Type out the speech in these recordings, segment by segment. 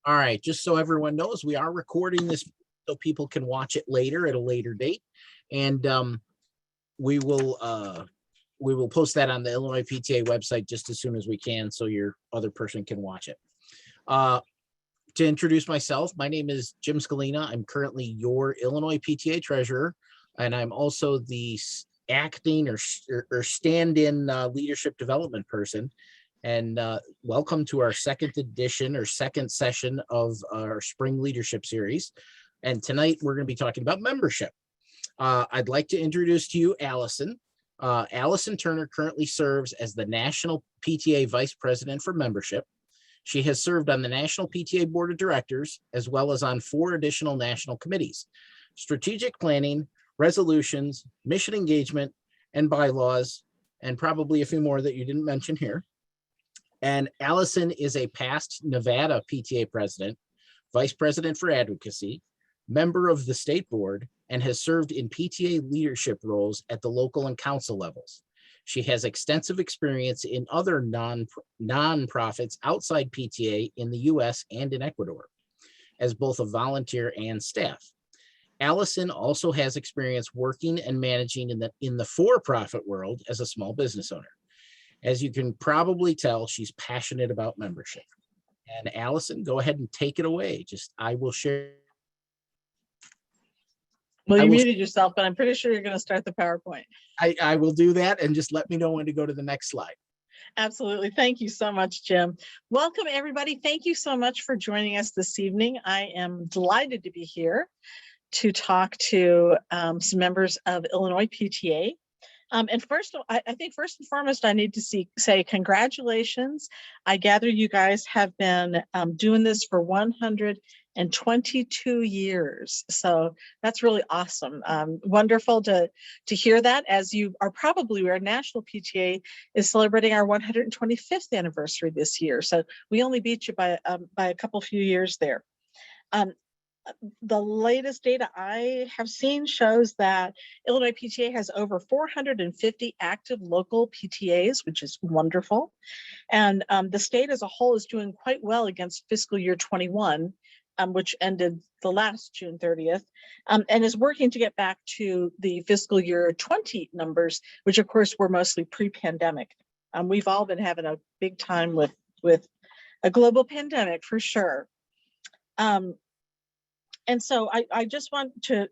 All right, just so everyone knows, we are recording this so people can watch it later at a later date, and we will post that on the Illinois PTA website just as soon as we can, so your other person can watch it. To introduce myself, my name is Jim Scalina. I'm currently your Illinois PTA treasurer, and I'm also the acting or stand-in leadership development person. And welcome to our second edition or second session of our spring leadership series. And tonight we're going to be talking about membership. I'd like to introduce to you Allison. Allison Turner currently serves as the National PTA Vice President for Membership. She has served on the National PTA Board of Directors, as well as on 4 additional national committees: strategic planning, resolutions, mission engagement, and bylaws, and probably a few more that you didn't mention here. And Allison is a past Nevada PTA president, vice president for advocacy, member of the state board, and has served in PTA leadership roles at the local and council levels. She has extensive experience in other non-profits outside PTA in the US and in Ecuador, as both a volunteer and staff. Allison also has experience working and managing in the for-profit world as a small business owner. As you can probably tell, she's passionate about membership. And Allison, go ahead and take it away. I will share. Well, you muted yourself, but I'm pretty sure you're going to start the PowerPoint. I will do that, and just let me know when to go to the next slide. Absolutely. Thank you so much, Jim. Welcome, everybody. Thank you so much for joining us this evening. I am delighted to be here to talk to some members of Illinois PTA. And first, I think first and foremost, I need to say congratulations. I gather you guys have been doing this for 122 years. So that's really awesome. Wonderful to hear that, as you are probably aware, National PTA is celebrating our 125th anniversary this year. So we only beat you by a few years there. The latest data I have seen shows that Illinois PTA has over 450 active local PTAs, which is wonderful. And the state as a whole is doing quite well against fiscal year 21, which ended the last June 30th, and is working to get back to the fiscal year 20 numbers, which of course were mostly pre-pandemic. We've all been having a big time with a global pandemic for sure. And so I just want to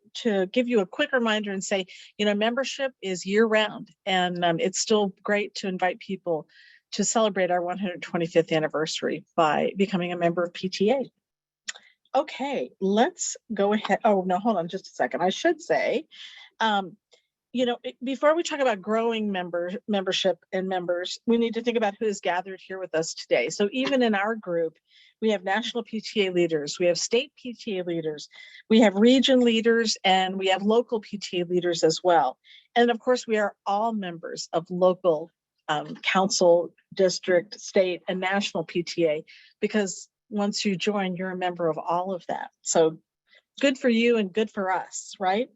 give you a quick reminder and say, membership is year round, and it's still great to invite people to celebrate our 125th anniversary by becoming a member of PTA. Okay, let's go ahead. Oh, no, hold on just a second. I should say, before we talk about growing membership and members, we need to think about who is gathered here with us today. So even in our group, we have national PTA leaders, we have state PTA leaders, we have region leaders, and we have local PTA leaders as well. And of course, we are all members of local council, district, state, and national PTA, because once you join, you're a member of all of that. So good for you and good for us, right?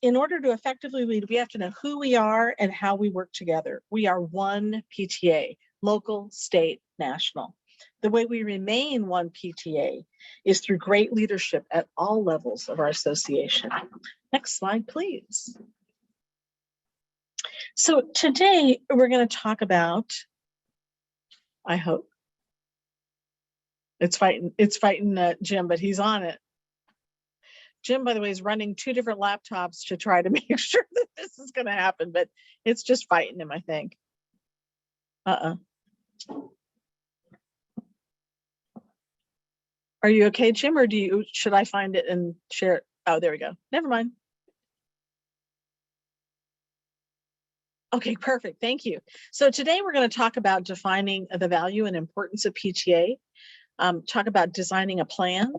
In order to effectively lead, we have to know who we are and how we work together. We are one PTA, local, state, national. The way we remain one PTA is through great leadership at all levels of our association. Next slide, please. So today we're going to talk about, I hope, it's fighting Jim, but he's on it. Jim, by the way, is running 2 different laptops to try to make sure that this is going to happen, but it's just fighting him, I think. Are you okay, Jim, or should I find it and share it? Oh, there we go. Never mind. Okay, perfect. Thank you. So today we're going to talk about defining the value and importance of PTA, talk about designing a plan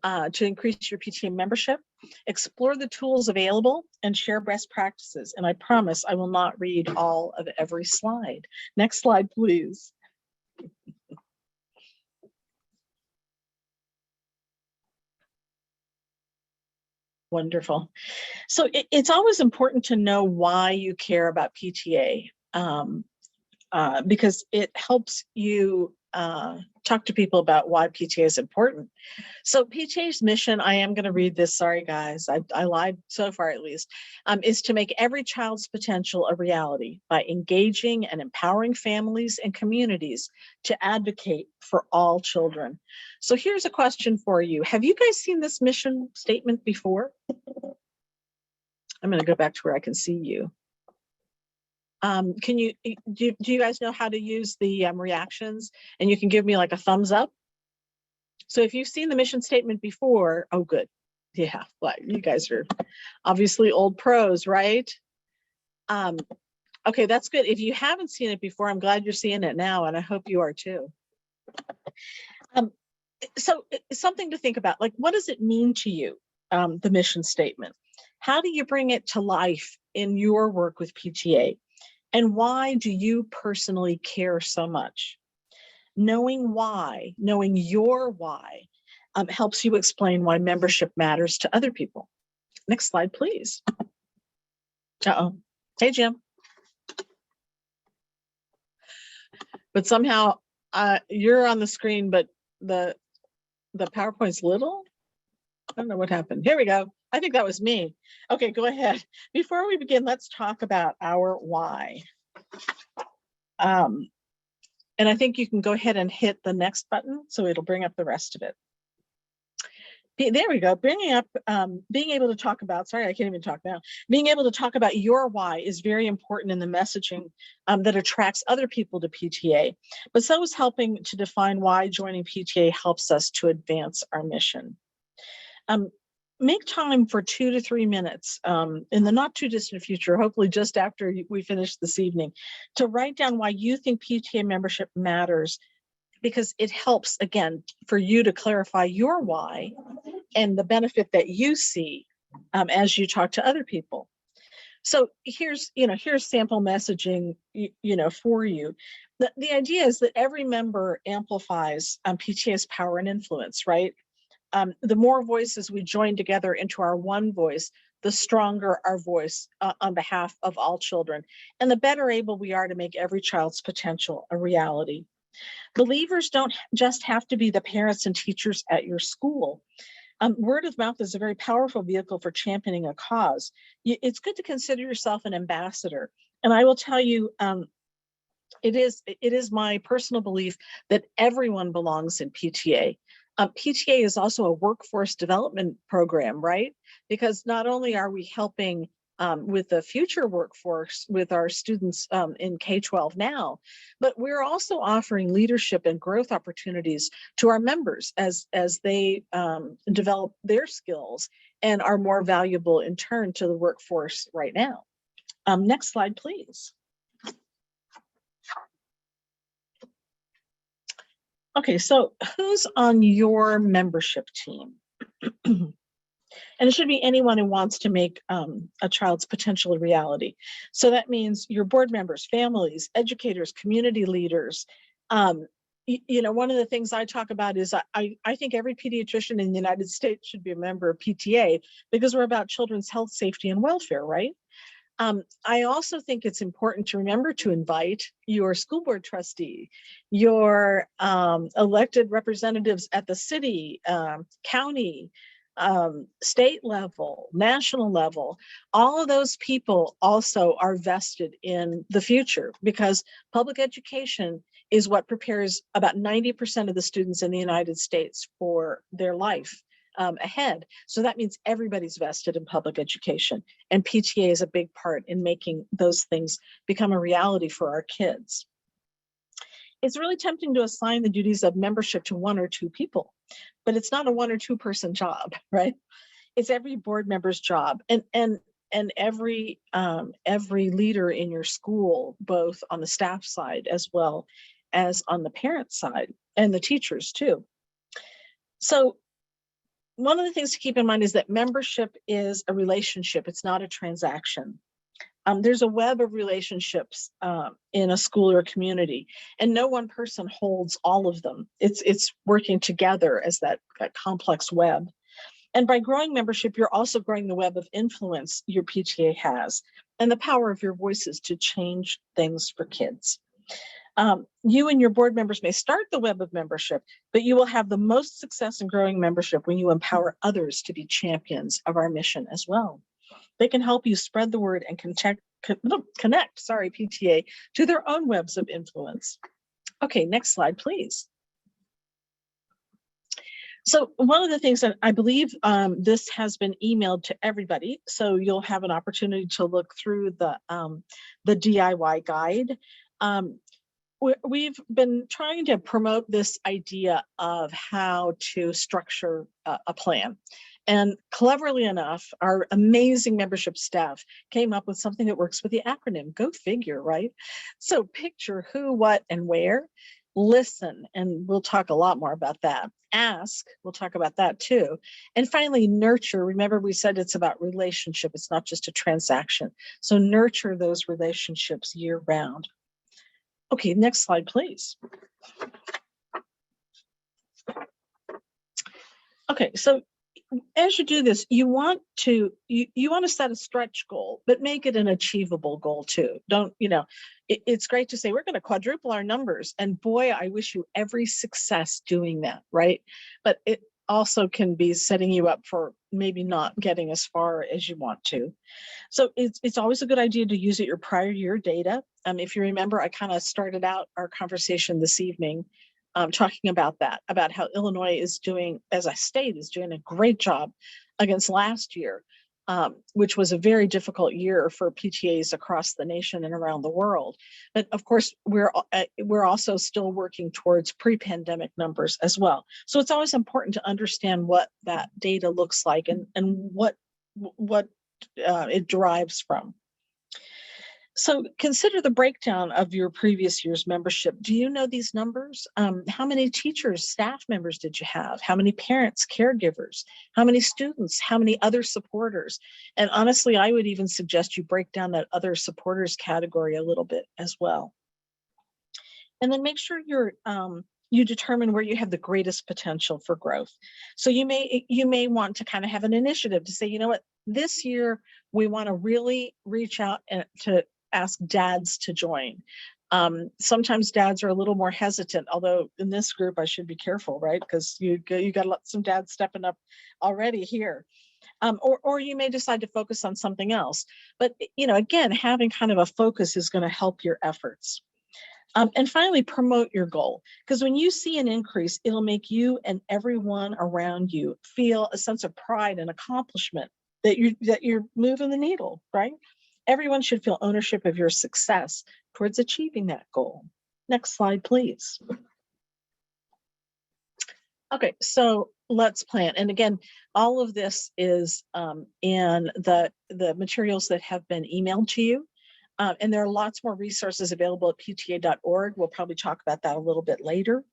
to increase your PTA membership, explore the tools available, and share best practices. And I promise I will not read all of every slide. Next slide, please. Wonderful. So it's always important to know why you care about PTA. because it helps you talk to people about why PTA is important. So PTA's mission, I am going to read this. Sorry, guys. I lied so far, at least, is to make every child's potential a reality by engaging and empowering families and communities to advocate for all children. So here's a question for you. Have you guys seen this mission statement before? I'm going to go back to where I can see you. Do you guys know how to use the reactions? And you can give me like a thumbs up. So if you've seen the mission statement before, oh, good. Yeah, well, you guys are obviously old pros, right? Okay, that's good. If you haven't seen it before, I'm glad you're seeing it now, and I hope you are too. So something to think about, like, what does it mean to you, the mission statement? How do you bring it to life in your work with PTA? And why do you personally care so much? Knowing why, knowing your why, helps you explain why membership matters to other people. Next slide, please. Uh-oh. Hey, Jim. But somehow you're on the screen, but the PowerPoint's little. I don't know what happened. Here we go. I think that was me. Okay, go ahead. Before we begin, let's talk about our why. And I think you can go ahead and hit the next button, so it'll bring up the rest of it. There we go. Bringing up, being able to talk about, sorry, I can't even talk now. Being able to talk about your why is very important in the messaging that attracts other people to PTA. But so is helping to define why joining PTA helps us to advance our mission. Make time for 2 to 3 minutes in the not too distant future, hopefully just after we finish this evening, to write down why you think PTA membership matters, because it helps, again, for you to clarify your why and the benefit that you see as you talk to other people. So here's sample messaging, for you. The idea is that every member amplifies PTA's power and influence, right? The more voices we join together into our one voice, the stronger our voice on behalf of all children, and the better able we are to make every child's potential a reality. Believers don't just have to be the parents and teachers at your school. Word of mouth is a very powerful vehicle for championing a cause. It's good to consider yourself an ambassador. And I will tell you, it is my personal belief that everyone belongs in PTA. PTA is also a workforce development program, right? Because not only are we helping with the future workforce with our students in K-12 now, but we're also offering leadership and growth opportunities to our members as they develop their skills and are more valuable in turn to the workforce right now. Next slide, please. Okay, so who's on your membership team? And it should be anyone who wants to make a child's potential a reality. So that means your board members, families, educators, community leaders. One of the things I talk about is I think every pediatrician in the United States should be a member of PTA because we're about children's health, safety, and welfare, right? I also think it's important to remember to invite your school board trustee, your elected representatives at the city, county, state level, national level. All of those people also are vested in the future because public education is what prepares about 90% of the students in the United States for their life ahead. So that means everybody's vested in public education, and PTA is a big part in making those things become a reality for our kids. It's really tempting to assign the duties of membership to 1 or 2 people, but it's not a 1 or 2 person job, right? It's every board member's job, and every leader in your school, both on the staff side as well as on the parent side, and the teachers too. So one of the things to keep in mind is that membership is a relationship. It's not a transaction. There's a web of relationships in a school or a community, and no one person holds all of them. It's working together as that complex web. And by growing membership, you're also growing the web of influence your PTA has and the power of your voices to change things for kids. You and your board members may start the web of membership, but you will have the most success in growing membership when you empower others to be champions of our mission as well. They can help you spread the word and connect PTA to their own webs of influence. Okay, next slide, please. So one of the things that I believe this has been emailed to everybody, so you'll have an opportunity to look through the DIY guide. We've been trying to promote this idea of how to structure a plan. And cleverly enough, our amazing membership staff came up with something that works with the acronym. Go figure, right? So picture who, what, and where. Listen, and we'll talk a lot more about that. Ask, we'll talk about that too. And finally, nurture. Remember, we said it's about relationship. It's not just a transaction. So nurture those relationships year round. Okay, next slide, please. Okay, so as you do this, you want to set a stretch goal, but make it an achievable goal too. Don't, it's great to say we're going to quadruple our numbers, and boy, I wish you every success doing that, right? But it also can be setting you up for maybe not getting as far as you want to. So it's always a good idea to use your prior year data. If you remember, I kind of started out our conversation this evening talking about that, about how Illinois is doing, as a state, is doing a great job against last year, which was a very difficult year for PTAs across the nation and around the world. But of course, we're also still working towards pre-pandemic numbers as well. So it's always important to understand what that data looks like and what it derives from. So consider the breakdown of your previous year's membership. Do you know these numbers? How many teachers, staff members did you have? How many parents, caregivers? How many students? How many other supporters? And honestly, I would even suggest you break down that other supporters category a little bit as well. And then make sure you determine where you have the greatest potential for growth. So you may want to kind of have an initiative to say, you know what, this year we want to really reach out and to ask dads to join. Sometimes dads are a little more hesitant, although in this group I should be careful, right? Because you got some dads stepping up already here. Or you may decide to focus on something else. But again, having kind of a focus is going to help your efforts. And finally, promote your goal, because when you see an increase, it'll make you and everyone around you feel a sense of pride and accomplishment that you're moving the needle, right? Everyone should feel ownership of your success towards achieving that goal. Next slide, please. Okay, so let's plan. And again, all of this is in the materials that have been emailed to you. And there are lots more resources available at pta.org. We'll probably talk about that a little bit later.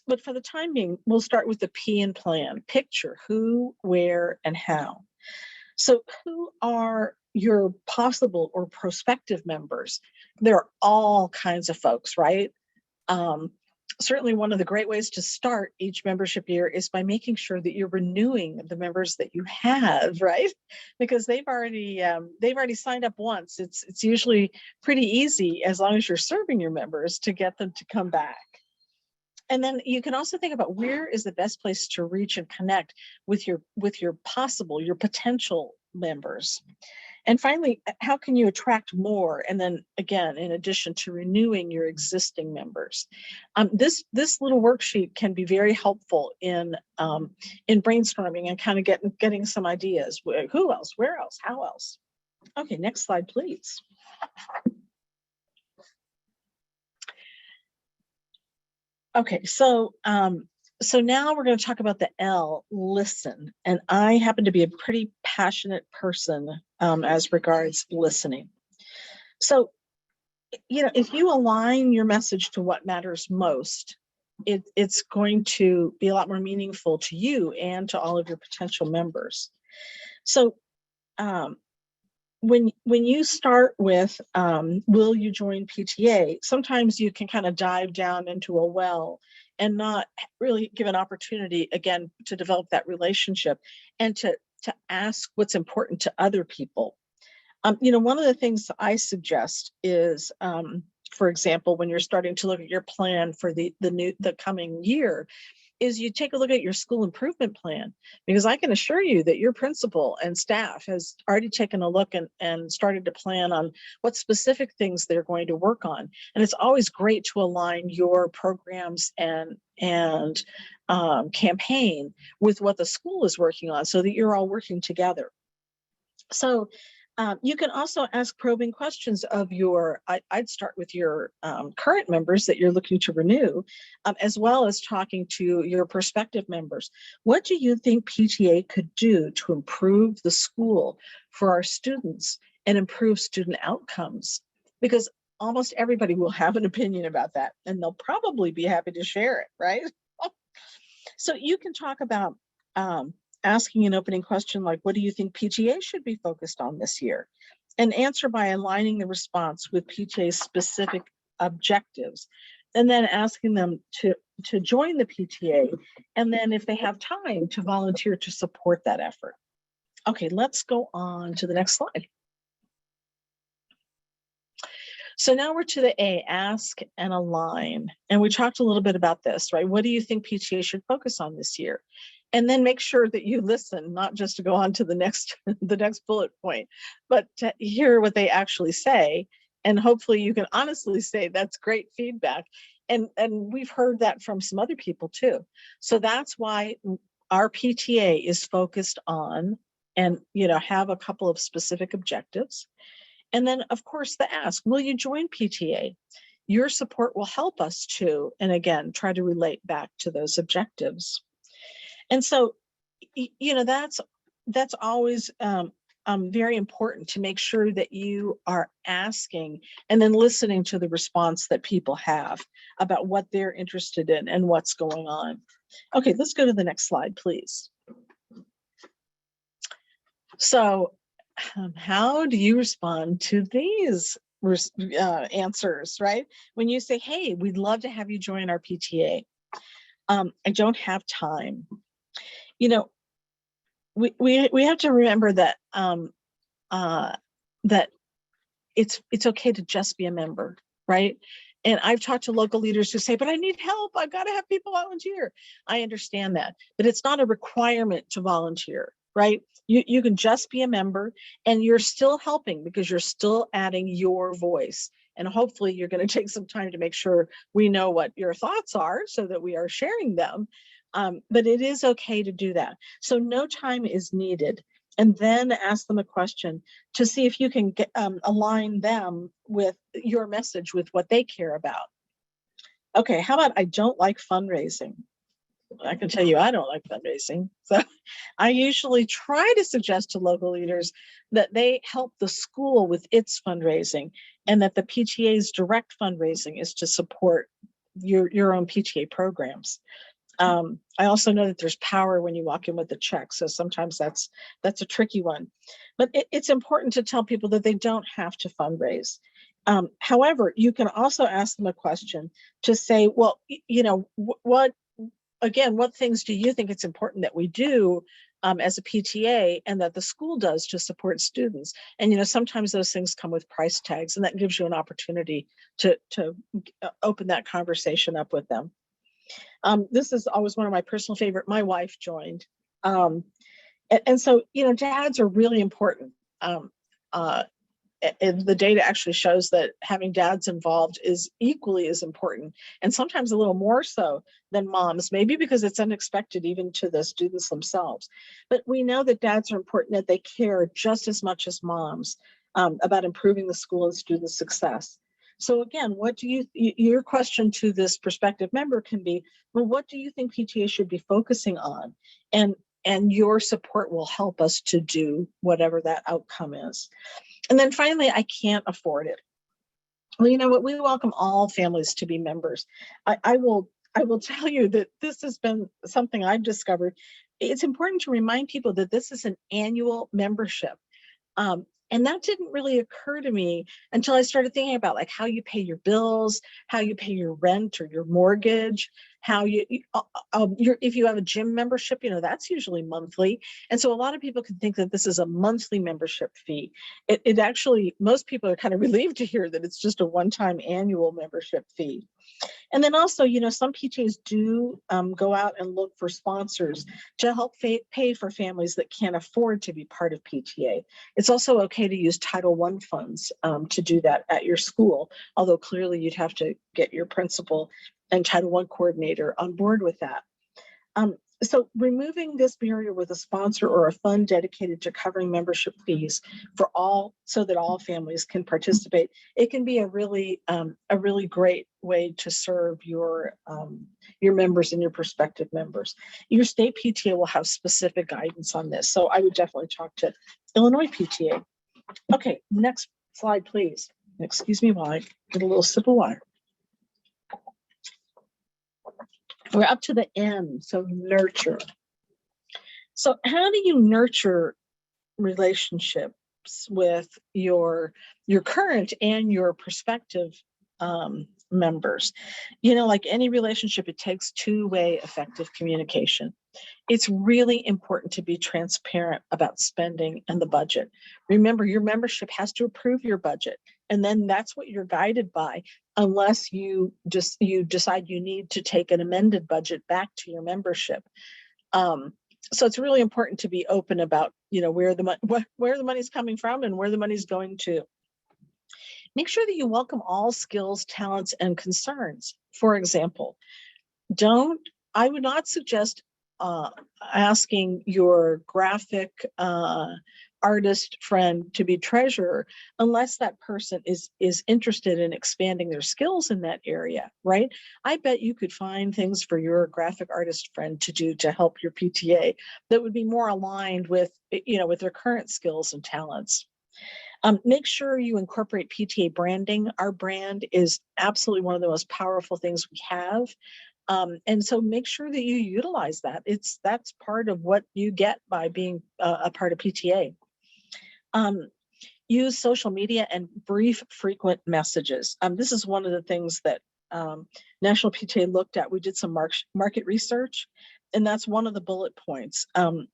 But for the time being, we'll start with the P in plan. Picture who, where, and how. So who are your possible or prospective members? There are all kinds of folks, right? Certainly one of the great ways to start each membership year is by making sure that you're renewing the members that you have, right? Because they've already signed up once. It's usually pretty easy, as long as you're serving your members, to get them to come back. And then you can also think about where is the best place to reach and connect with your potential members. And finally, how can you attract more? And then again, in addition to renewing your existing members, this little worksheet can be very helpful in brainstorming and kind of getting some ideas. Who else? Where else? How else? Okay, next slide, please. Okay, so now we're going to talk about the L, listen. And I happen to be a pretty passionate person as regards listening. So, if you align your message to what matters most, it's going to be a lot more meaningful to you and to all of your potential members. So, when you start with, will you join PTA? Sometimes you can kind of dive down into a well and not really give an opportunity, again, to develop that relationship and to ask what's important to other people. One of the things I suggest is for example, when you're starting to look at your plan for the coming year, is you take a look at your school improvement plan, because I can assure you that your principal and staff has already taken a look and started to plan on what specific things they're going to work on. And it's always great to align your programs and campaign with what the school is working on, so that you're all working together. So you can also ask probing questions of I'd start with your current members that you're looking to renew, as well as talking to your prospective members. What do you think PTA could do to improve the school for our students and improve student outcomes? Because almost everybody will have an opinion about that, and they'll probably be happy to share it, right? So you can talk about asking an opening question like, what do you think PTA should be focused on this year? And answer by aligning the response with PTA's specific objectives, and then asking them to join the PTA, and then if they have time, to volunteer to support that effort. Okay, let's go on to the next slide. So now we're to the A, ask and align. And we talked a little bit about this, right? What do you think PTA should focus on this year? And then make sure that you listen, not just to go on to the next bullet point, but to hear what they actually say. And hopefully you can honestly say, that's great feedback. And we've heard that from some other people too. So that's why our PTA is focused on, and have a couple of specific objectives. And then of course the ask, will you join PTA? Your support will help us to, and again, try to relate back to those objectives. And so, that's always very important, to make sure that you are asking and then listening to the response that people have about what they're interested in and what's going on. Okay, let's go to the next slide, please. So how do you respond to these answers, right? When you say, hey, we'd love to have you join our PTA. I don't have time. We have to remember that that it's okay to just be a member, right? And I've talked to local leaders who say, but I need help. I've got to have people volunteer. I understand that, but it's not a requirement to volunteer, right? You can just be a member, and you're still helping because you're still adding your voice. And hopefully you're going to take some time to make sure we know what your thoughts are so that we are sharing them. But it is okay to do that. So no time is needed. And then ask them a question to see if you can align them with your message, with what they care about. Okay, how about I don't like fundraising? I can tell you I don't like fundraising. So I usually try to suggest to local leaders that they help the school with its fundraising, and that the PTA's direct fundraising is to support your own PTA programs. I also know that there's power when you walk in with a check. So sometimes that's a tricky one, but it's important to tell people that they don't have to fundraise. However, you can also ask them a question to say, well, what things do you think it's important that we do as a PTA, and that the school does to support students? And sometimes those things come with price tags, and that gives you an opportunity to open that conversation up with them. This is always one of my personal favorite. My wife joined. And so, dads are really important. And the data actually shows that having dads involved is equally as important, and sometimes a little more so than moms, maybe because it's unexpected even to the students themselves. But we know that dads are important, that they care just as much as moms about improving the school and student success. So again, your question to this prospective member can be, well, what do you think PTA should be focusing on? And your support will help us to do whatever that outcome is. And then finally, I can't afford it. Well, you know what? We welcome all families to be members. I will tell you that this has been something I've discovered. It's important to remind people that this is an annual membership. And that didn't really occur to me until I started thinking about like how you pay your bills, how you pay your rent or your mortgage, how if you have a gym membership, that's usually monthly. And so a lot of people can think that this is a monthly membership fee. It actually, most people are kind of relieved to hear that it's just a one-time annual membership fee. And then also, some PTAs do go out and look for sponsors to help pay for families that can't afford to be part of PTA. It's also okay to use Title I funds to do that at your school, although clearly you'd have to get your principal and Title I coordinator on board with that. So removing this barrier with a sponsor or a fund dedicated to covering membership fees for all, so that all families can participate, it can be a really great way to serve your members and your prospective members. Your state PTA will have specific guidance on this, so I would definitely talk to Illinois PTA. Okay, next slide, please. Excuse me while I get a little sip of water. We're up to the N, so nurture. So how do you nurture relationships with your current and your prospective members? Like any relationship, it takes two-way effective communication. It's really important to be transparent about spending and the budget. Remember, your membership has to approve your budget, and then that's what you're guided by, unless you decide you need to take an amended budget back to your membership. So it's really important to be open about, where the money's coming from and where the money's going to. Make sure that you welcome all skills, talents, and concerns. For example, I would not suggest asking your graphic artist friend to be treasurer unless that person is interested in expanding their skills in that area, right? I bet you could find things for your graphic artist friend to do to help your PTA that would be more aligned with their current skills and talents. Make sure you incorporate PTA branding. Our brand is absolutely one of the most powerful things we have. And so make sure that you utilize that. That's part of what you get by being a part of PTA. Use social media and brief, frequent messages. This is one of the things that National PTA looked at. We did some market research, and that's one of the bullet points.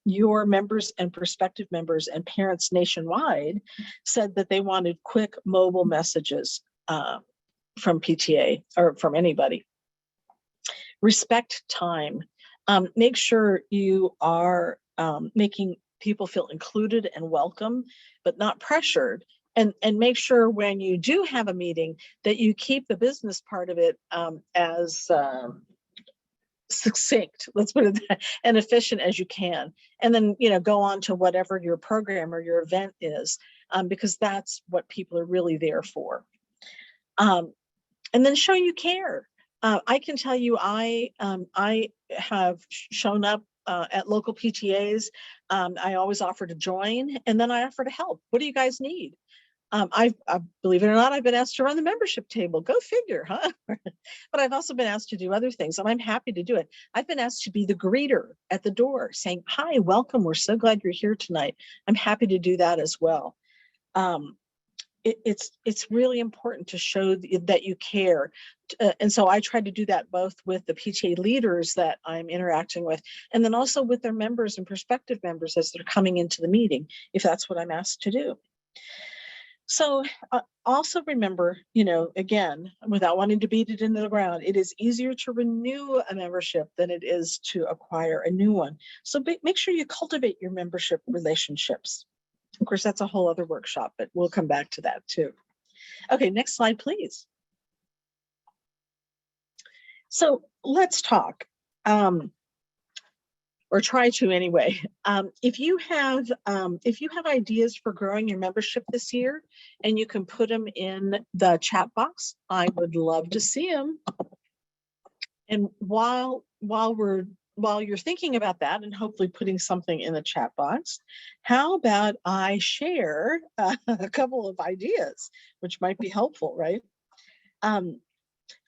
Your members and prospective members and parents nationwide said that they wanted quick mobile messages from PTA or from anybody. Respect time. Make sure you are making people feel included and welcome, but not pressured. And make sure when you do have a meeting that you keep the business part of it as succinct, let's put it that, and efficient as you can. And then, go on to whatever your program or your event is, because that's what people are really there for. And then show you care. I can tell you, I have shown up at local PTAs. I always offer to join, and then I offer to help. What do you guys need? I believe it or not, I've been asked to run the membership table. Go figure, huh? But I've also been asked to do other things, and I'm happy to do it. I've been asked to be the greeter at the door, saying, "Hi, welcome. We're so glad you're here tonight." I'm happy to do that as well. It's really important to show that you care. And so I try to do that both with the PTA leaders that I'm interacting with, and then also with their members and prospective members as they're coming into the meeting, if that's what I'm asked to do. So also remember, again, without wanting to beat it into the ground, it is easier to renew a membership than it is to acquire a new one. So make sure you cultivate your membership relationships. Of course, that's a whole other workshop, but we'll come back to that too. Okay, next slide, please. So let's talk, or try to anyway. If you have ideas for growing your membership this year, and you can put them in the chat box, I would love to see them. And while you're thinking about that and hopefully putting something in the chat box, how about I share a couple of ideas, which might be helpful, right?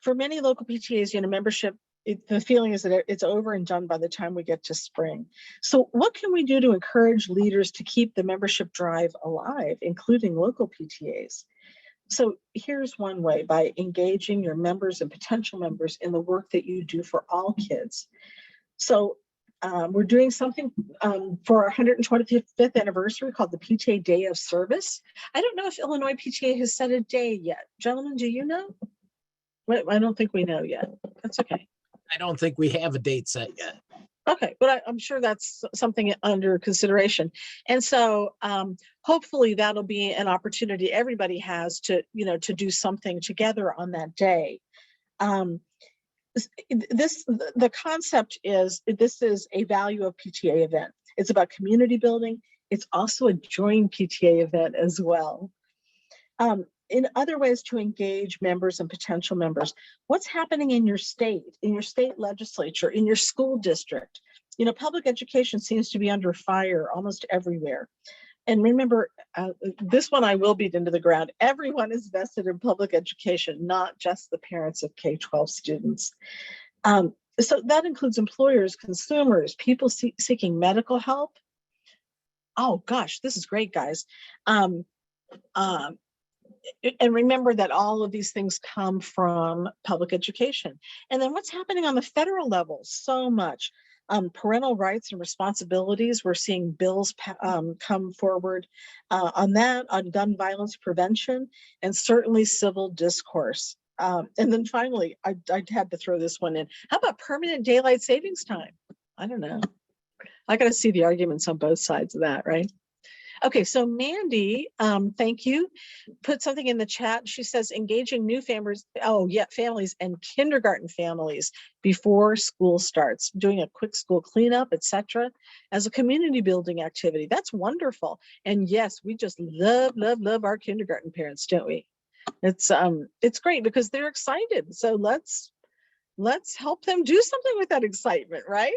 For many local PTAs, membership the feeling is that it's over and done by the time we get to spring. So what can we do to encourage leaders to keep the membership drive alive, including local PTAs? So here's one way: by engaging your members and potential members in the work that you do for all kids. So we're doing something for our 125th anniversary called the PTA Day of Service. I don't know if Illinois PTA has set a day yet. Gentlemen, do you know? I don't think we know yet. That's okay. I don't think we have a date set yet. Okay, but I'm sure that's something under consideration. And so hopefully that'll be an opportunity everybody has to, to do something together on that day. The concept is, this is a value of PTA event. It's about community building. It's also a joint PTA event as well. In other ways to engage members and potential members, what's happening in your state legislature, in your school district? Public education seems to be under fire almost everywhere. And remember, this one I will beat into the ground. Everyone is vested in public education, not just the parents of K-12 students. So that includes employers, consumers, people seeking medical help. Oh gosh, this is great, guys. And remember that all of these things come from public education. And then what's happening on the federal level? So much. Parental rights and responsibilities. We're seeing bills come forward on that, on gun violence prevention, and certainly civil discourse. And then finally, I had to throw this one in. How about permanent daylight savings time? I don't know. I got to see the arguments on both sides of that, right? Okay, so Mandy, thank you, put something in the chat. She says engaging new families, families and kindergarten families before school starts, doing a quick school cleanup, etc., as a community building activity. That's wonderful. And yes, we just love our kindergarten parents, don't we? It's great because they're excited. So let's help them do something with that excitement, right?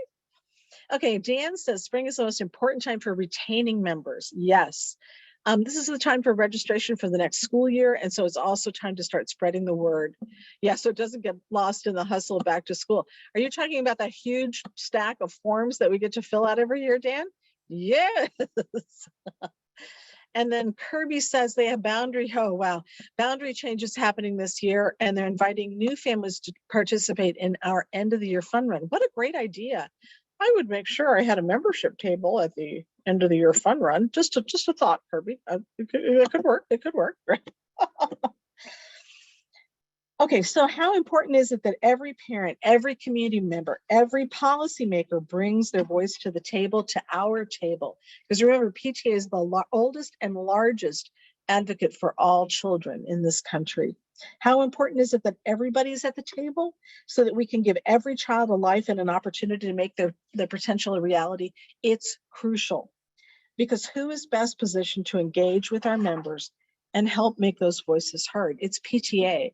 Okay, Dan says spring is the most important time for retaining members. Yes. This is the time for registration for the next school year. And so it's also time to start spreading the word. Yeah, so it doesn't get lost in the hustle of back to school. Are you talking about that huge stack of forms that we get to fill out every year, Dan? Yes. And then Kirby says they have boundary changes happening this year, and they're inviting new families to participate in our end of the year fun run. What a great idea. I would make sure I had a membership table at the end of the year fun run. Just a thought, Kirby. It could work. It could work. Right? Okay, so how important is it that every parent, every community member, every policymaker brings their voice to the table, to our table? Because remember, PTA is the oldest and largest advocate for all children in this country. How important is it that everybody's at the table so that we can give every child a life and an opportunity to make their potential a reality? It's crucial, because who is best positioned to engage with our members and help make those voices heard? It's PTA.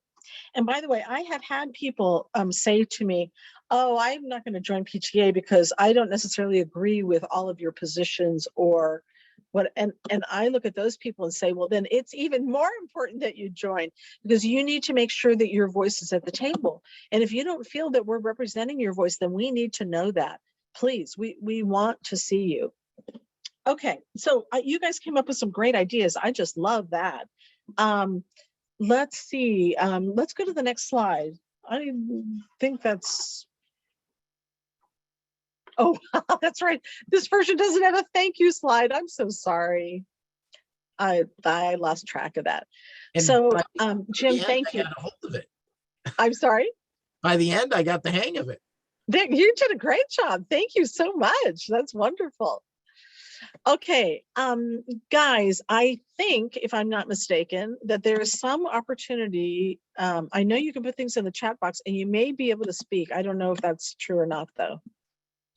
And by the way, I have had people say to me, oh, I'm not going to join PTA because I don't necessarily agree with all of your positions or what. And I look at those people and say, well, then it's even more important that you join, because you need to make sure that your voice is at the table. And if you don't feel that we're representing your voice, then we need to know that. Please, we want to see you. Okay, so you guys came up with some great ideas. I just love that. Let's see. Let's go to the next slide. I think that's. Oh, that's right. This version doesn't have a thank you slide. I'm so sorry. I lost track of that. And so, by Jim, thank you. I got a hold of it. I'm sorry. By the end, I got the hang of it. You did a great job. Thank you so much. That's wonderful. Okay, guys, I think, if I'm not mistaken, that there is some opportunity. I know you can put things in the chat box and you may be able to speak. I don't know if that's true or not, though.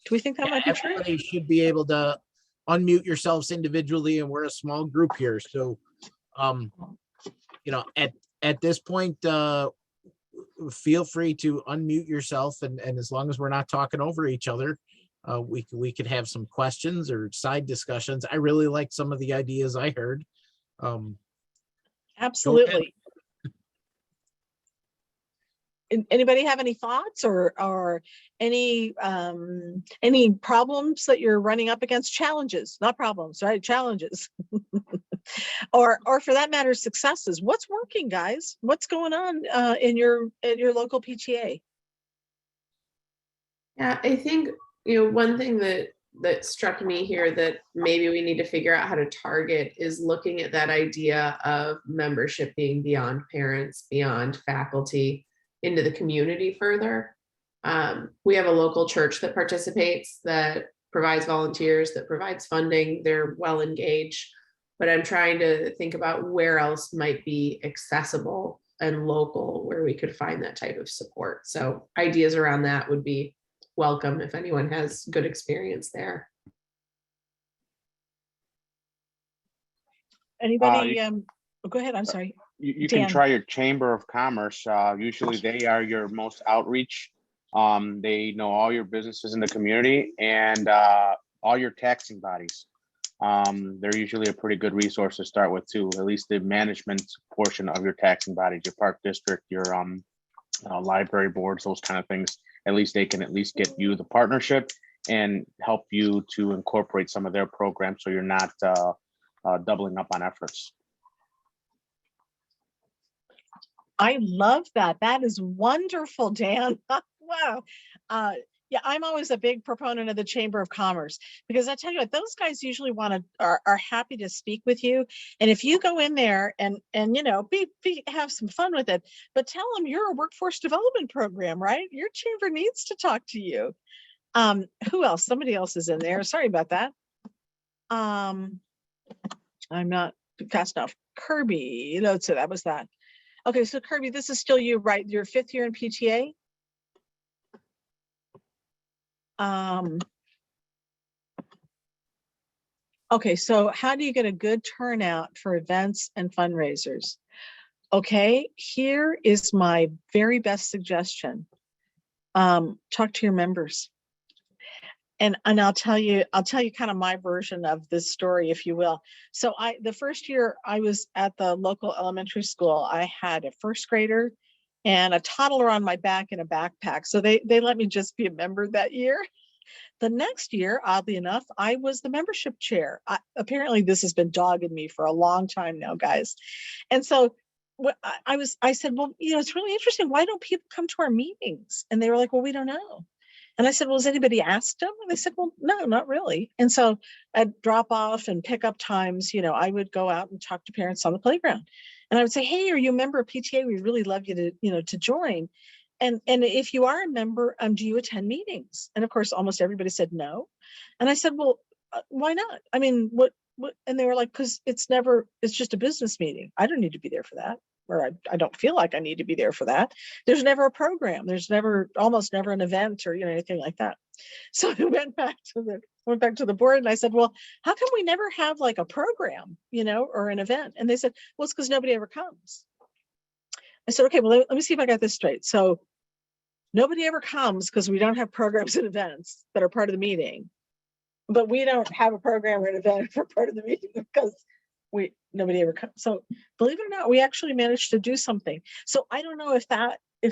Do we think that might be true? Everybody should be able to unmute yourselves individually, and we're a small group here. So, at this point, feel free to unmute yourself, and as long as we're not talking over each other, we could have some questions or side discussions. I really liked some of the ideas I heard. Absolutely. Anybody have any thoughts or any problems that you're running up against? Challenges, not problems, right? Challenges. Or for that matter, successes. What's working, guys? What's going on in your local PTA? Yeah, I think, one thing that struck me here that maybe we need to figure out how to target is looking at that idea of membership being beyond parents, beyond faculty, into the community further. We have a local church that participates, that provides volunteers, that provides funding. They're well engaged, but I'm trying to think about where else might be accessible and local where we could find that type of support. So ideas around that would be welcome if anyone has good experience there. Anybody? Go ahead. I'm sorry. You can Dan. try your Chamber of Commerce. Usually they are your most outreach. They know all your businesses in the community and all your taxing bodies. They're usually a pretty good resource to start with too, at least the management portion of your taxing bodies, your park district, your library boards, those kind of things. At least they can at least get you the partnership and help you to incorporate some of their programs so you're not doubling up on efforts. I love that. That is wonderful, Dan. Wow. Yeah, I'm always a big proponent of the Chamber of Commerce because I tell you what, those guys usually are happy to speak with you. And if you go in there and have some fun with it, but tell them you're a workforce development program, right? Your chamber needs to talk to you. Who else? Somebody else is in there. Sorry about that. I'm not fast enough. Kirby, so that was that. Okay, so Kirby, this is still you, right? Your 5th year in PTA? Okay, so how do you get a good turnout for events and fundraisers? Okay, here is my very best suggestion. Talk to your members. And I'll tell you kind of my version of this story, if you will. So the first year I was at the local elementary school, I had a 1st grader and a toddler on my back in a backpack. So they let me just be a member that year. The next year, oddly enough, I was the membership chair. Apparently this has been dogging me for a long time now, guys. And so I said, well, it's really interesting. Why don't people come to our meetings? And they were like, well, we don't know. And I said, well, has anybody asked them? And they said, well, no, not really. And so at drop off and pick up times, I would go out and talk to parents on the playground. And I would say, hey, are you a member of PTA? We'd really love you to join. And if you are a member, do you attend meetings? And of course, almost everybody said no. And I said, well, why not? I mean, what? And they were like, because it's just a business meeting. I don't need to be there for that. Or I don't feel like I need to be there for that. There's never a program. There's almost never an event or anything like that. So I went back to the board and I said, well, how come we never have like a program, or an event? And they said, well, it's because nobody ever comes. I said, okay, well, let me see if I got this straight. So nobody ever comes because we don't have programs and events that are part of the meeting, but we don't have a program or an event for part of the meeting because nobody ever comes. So believe it or not, we actually managed to do something. So I don't know if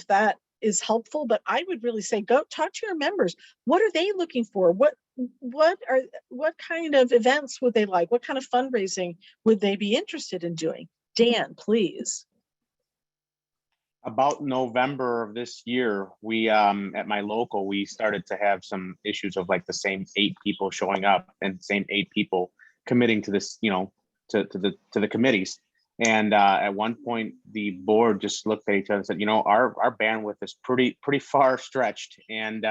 that is helpful, but I would really say, go talk to your members. What are they looking for? What kind of events would they like? What kind of fundraising would they be interested in doing? Dan, please. About November of this year, we at my local, we started to have some issues of like the same 8 people showing up and the same 8 people committing to this, to the committees. And at one point, the board just looked at each other and said, our bandwidth is pretty far stretched, and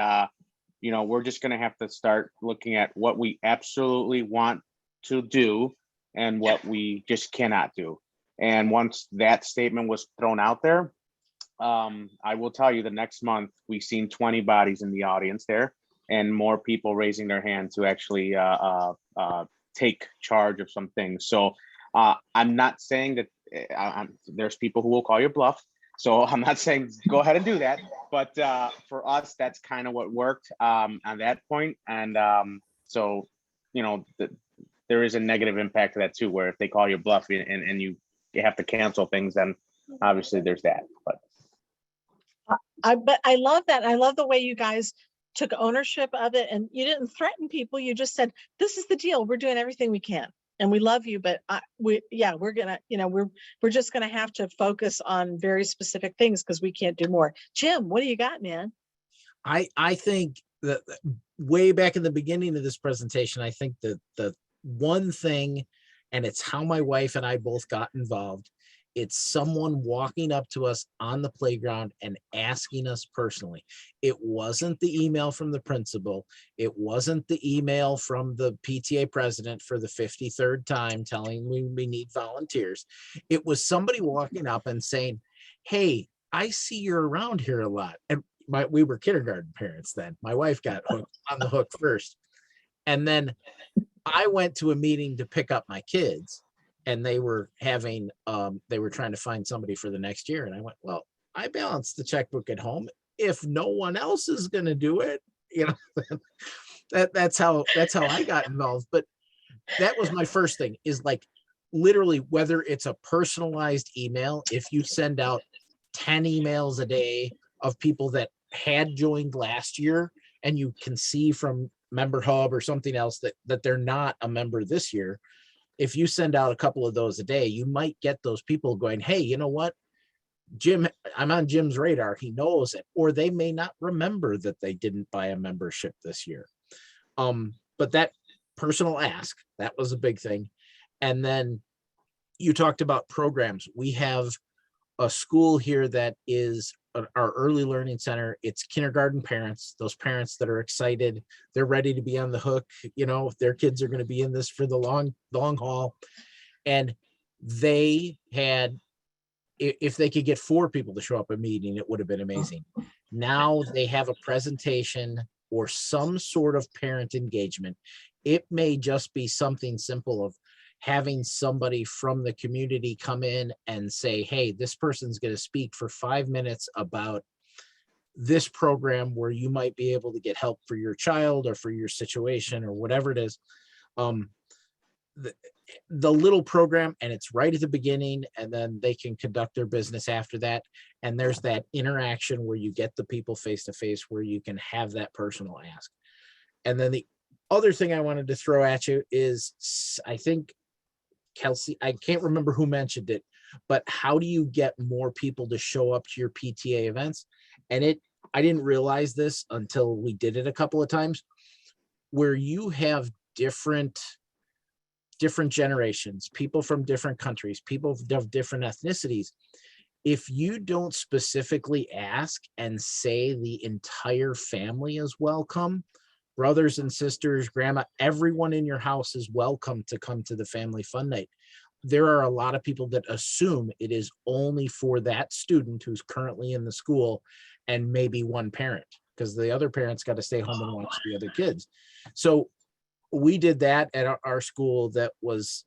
we're just going to have to start looking at what we absolutely want to do and what we just cannot do. And once that statement was thrown out there, I will tell you, the next month we've seen 20 bodies in the audience there, and more people raising their hand to actually take charge of some things. So I'm not saying that there's people who will call your bluff. So I'm not saying go ahead and do that. But for us, that's kind of what worked on that point. And so, there is a negative impact to that too, where if they call your bluff and you have to cancel things, then obviously there's that. But But I love that. I love the way you guys took ownership of it, and you didn't threaten people. You just said, this is the deal. We're doing everything we can. And we love you, but we're gonna, we're just gonna have to focus on very specific things because we can't do more. Jim, what do you got, man? I think that way back in the beginning of this presentation, I think that the one thing, and it's how my wife and I both got involved, it's someone walking up to us on the playground and asking us personally. It wasn't the email from the principal. It wasn't the email from the PTA president for the 53rd time telling me we need volunteers. It was somebody walking up and saying, hey, I see you're around here a lot. And we were kindergarten parents then. My wife got hooked on the hook first. And then I went to a meeting to pick up my kids, and they were having, they were trying to find somebody for the next year. And I went, well, I balanced the checkbook at home. If no one else is going to do it, that's how I got involved. But that was my first thing, is like, literally, whether it's a personalized email, if you send out 10 emails a day of people that had joined last year, and you can see from Member Hub or something else that they're not a member this year, if you send out a couple of those a day, you might get those people going, hey, you know what, Jim, I'm on Jim's radar. He knows it. Or they may not remember that they didn't buy a membership this year. But that personal ask, that was a big thing. And then you talked about programs. We have a school here that is our early learning center. It's kindergarten parents, those parents that are excited. They're ready to be on the hook. Their kids are going to be in this for the long haul. And they had, if they could get 4 people to show up a meeting, it would have been amazing. Now they have a presentation or some sort of parent engagement. It may just be something simple of having somebody from the community come in and say, hey, this person's going to speak for 5 minutes about this program where you might be able to get help for your child or for your situation or whatever it is. The little program, and it's right at the beginning, and then they can conduct their business after that. And there's that interaction where you get the people face to face, where you can have that personal ask. And then the other thing I wanted to throw at you is, I think Kelsey, I can't remember who mentioned it, but how do you get more people to show up to your PTA events? And I didn't realize this until we did it a couple of times, where you have different generations, people from different countries, people of different ethnicities. If you don't specifically ask and say the entire family is welcome, brothers and sisters, grandma, everyone in your house is welcome to come to the family fun night. There are a lot of people that assume it is only for that student who's currently in the school and maybe one parent, because the other parent's got to stay home and watch the other kids. So we did that at our school. That was,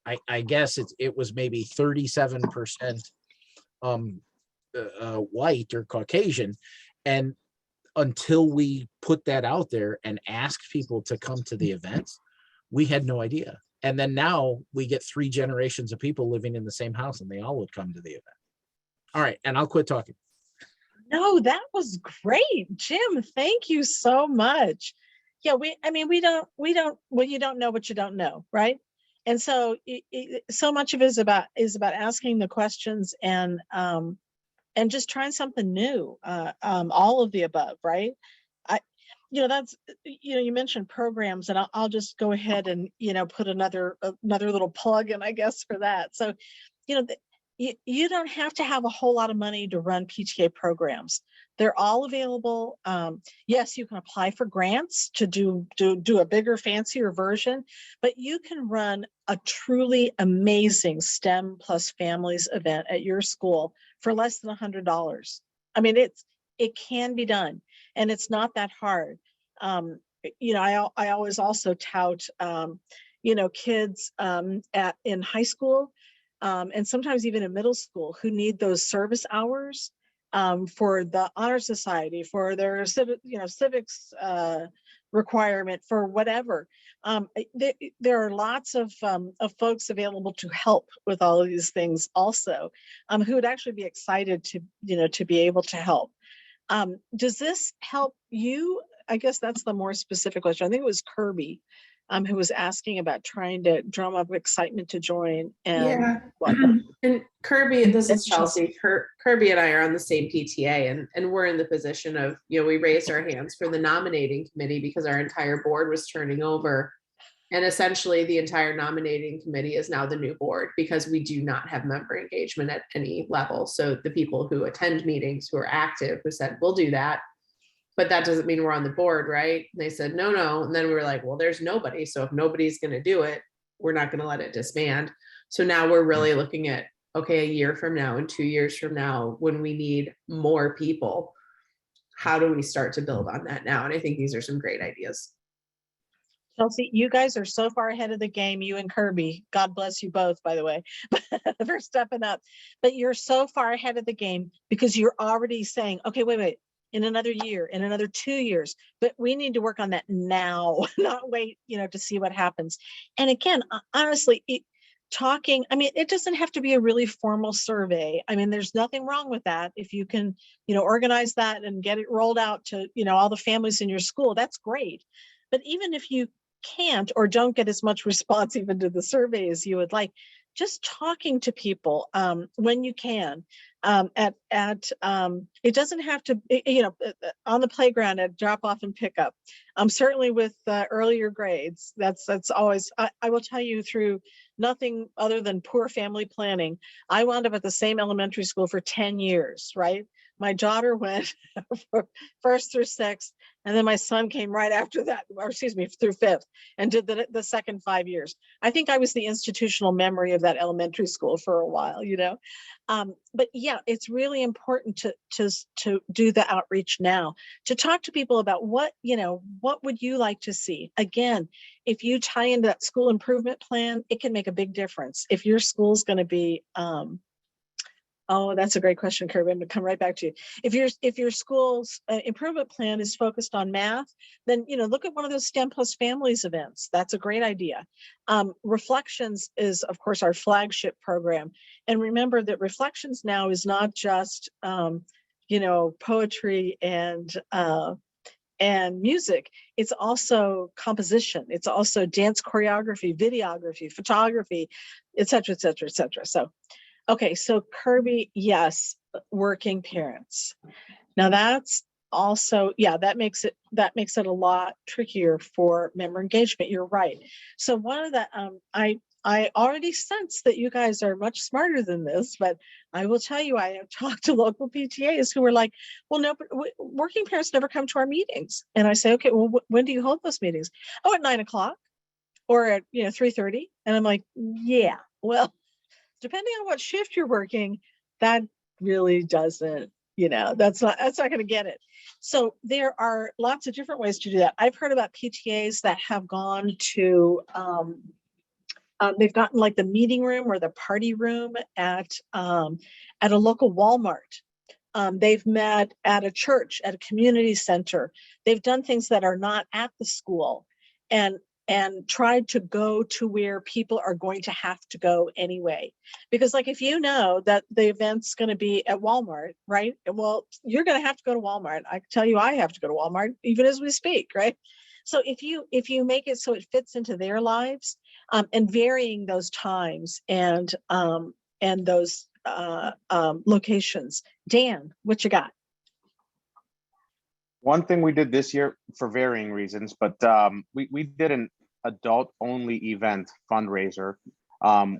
I guess it was maybe 37% white or Caucasian. And until we put that out there and asked people to come to the events, we had no idea. And then now we get 3 generations of people living in the same house, and they all would come to the event. All right, and I'll quit talking. No, that was great, Jim. Thank you so much. Yeah, we don't, well, you don't know what you don't know, right? And so so much of it is about asking the questions and just trying something new, all of the above, right? That's, you mentioned programs, and I'll just go ahead and, put another little plug in, I guess, for that. So, you don't have to have a whole lot of money to run PTA programs. They're all available. Yes, you can apply for grants to do a bigger, fancier version, but you can run a truly amazing STEM plus families event at your school for less than $100. I mean, it can be done, and it's not that hard. I always also tout, kids in high school, and sometimes even in middle school, who need those service hours for the honor society, for their civics requirement for whatever. There are lots of folks available to help with all of these things also, who would actually be excited to, to be able to help. Does this help you? I guess that's the more specific question. I think it was Kirby who was asking about trying to drum up excitement to join. And Yeah. whatnot. And Kirby, this is And Chelsea. Chelsea. Kirby and I are on the same PTA, and we're in the position of, we raised our hands for the nominating committee because our entire board was turning over. And essentially the entire nominating committee is now the new board because we do not have member engagement at any level. So the people who attend meetings, who are active, who said, we'll do that, but that doesn't mean we're on the board, right? And they said, no. And then we were like, well, there's nobody. So if nobody's going to do it, we're not going to let it disband. So now we're really looking at, okay, a year from now and 2 years from now, when we need more people, how do we start to build on that now? And I think these are some great ideas. Chelsea, you guys are so far ahead of the game, you and Kirby. God bless you both, by the way, for stepping up. But you're so far ahead of the game because you're already saying, okay, wait, in another year, in another 2 years, but we need to work on that now, not wait, to see what happens. And again, honestly, it doesn't have to be a really formal survey. I mean, there's nothing wrong with that. If you can, organize that and get it rolled out to, all the families in your school, that's great. But even if you can't or don't get as much response even to the survey as you would like, just talking to people when you can it doesn't have to, on the playground at drop off and pick up. Certainly with earlier grades, that's always, I will tell you, through nothing other than poor family planning, I wound up at the same elementary school for 10 years, right? My daughter went first through sixth, and then my son came right after that, or excuse me, through fifth, and did the second 5 years. I think I was the institutional memory of that elementary school for a while, but yeah, it's really important to do the outreach now, to talk to people about what would you like to see. Again, if you tie into that school improvement plan, it can make a big difference. If your school's going to be, oh, that's a great question, Kirby. I'm going to come right back to you. If your school's improvement plan is focused on math, then look at one of those STEM Plus Families events. That's a great idea. Reflections is, of course, our flagship program. And remember that Reflections now is not just poetry and music. It's also composition. It's also dance choreography, videography, photography, et cetera, et cetera, et cetera. So. Okay, so Kirby, yes, working parents. Now that's also, that makes it a lot trickier for member engagement. You're right. So one of the, I already sense that you guys are much smarter than this, but I will tell you, I have talked to local PTAs who were like, well, no, but working parents never come to our meetings. And I say, okay, well, when do you hold those meetings? Oh, at 9 o'clock or at 3:30. And I'm like, yeah, well, depending on what shift you're working, that really doesn't, that's not going to get it. So there are lots of different ways to do that. I've heard about PTAs that have gone to, they've gotten like the meeting room or the party room at a local Walmart. They've met at a church, at a community center. They've done things that are not at the school and tried to go to where people are going to have to go anyway. Because like, if you know that the event's going to be at Walmart, right? Well, you're going to have to go to Walmart. I can tell you, I have to go to Walmart even as we speak, right? So if you make it so it fits into their lives, and varying those times and those locations. Dan, what you got? One thing we did this year, for varying reasons, but we did an adult-only event fundraiser,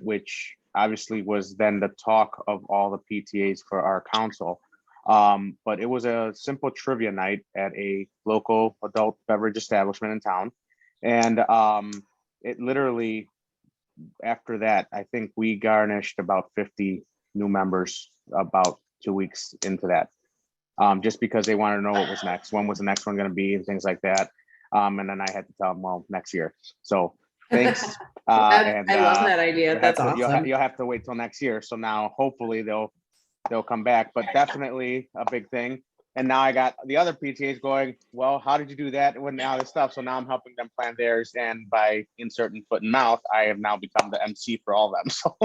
which obviously was then the talk of all the PTAs for our council. But it was a simple trivia night at a local adult beverage establishment in town. And it literally, after that, I think we garnished about 50 new members about 2 weeks into that. Just because they wanted to know what was next. When was the next one going to be and things like that. And then I had to tell them, well, next year. So thanks. I love that idea. That's awesome. You'll have to wait till next year. So now hopefully they'll come back, but definitely a big thing. And now I got the other PTAs going, well, how did you do that? When now this stuff. So now I'm helping them plan theirs. And by inserting foot and mouth, I have now become the MC for all of them. So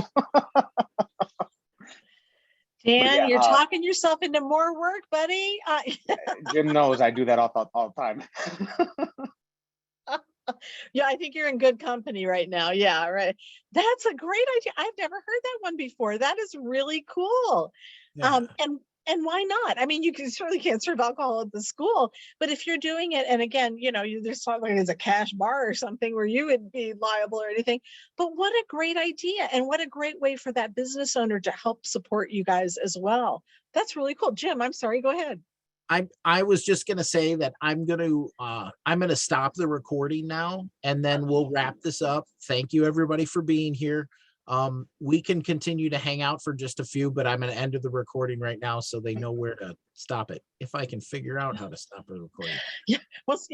Dan, yeah, you're talking yourself into more work, buddy. Jim knows I do that all the time. Yeah, I think you're in good company right now. Yeah, right. That's a great idea. I've never heard that one before. That is really cool. Yeah. And why not? I mean, you can certainly can't serve alcohol at the school, but if you're doing it, and again, there's something as a cash bar or something where you would be liable or anything. But what a great idea, and what a great way for that business owner to help support you guys as well. That's really cool. Jim, I'm sorry. Go ahead. I was just gonna say that I'm gonna stop the recording now, and then we'll wrap this up. Thank you, everybody, for being here. We can continue to hang out for just a few, but I'm gonna end the recording right now so they know where to stop it. If I can figure out how to stop the recording. Once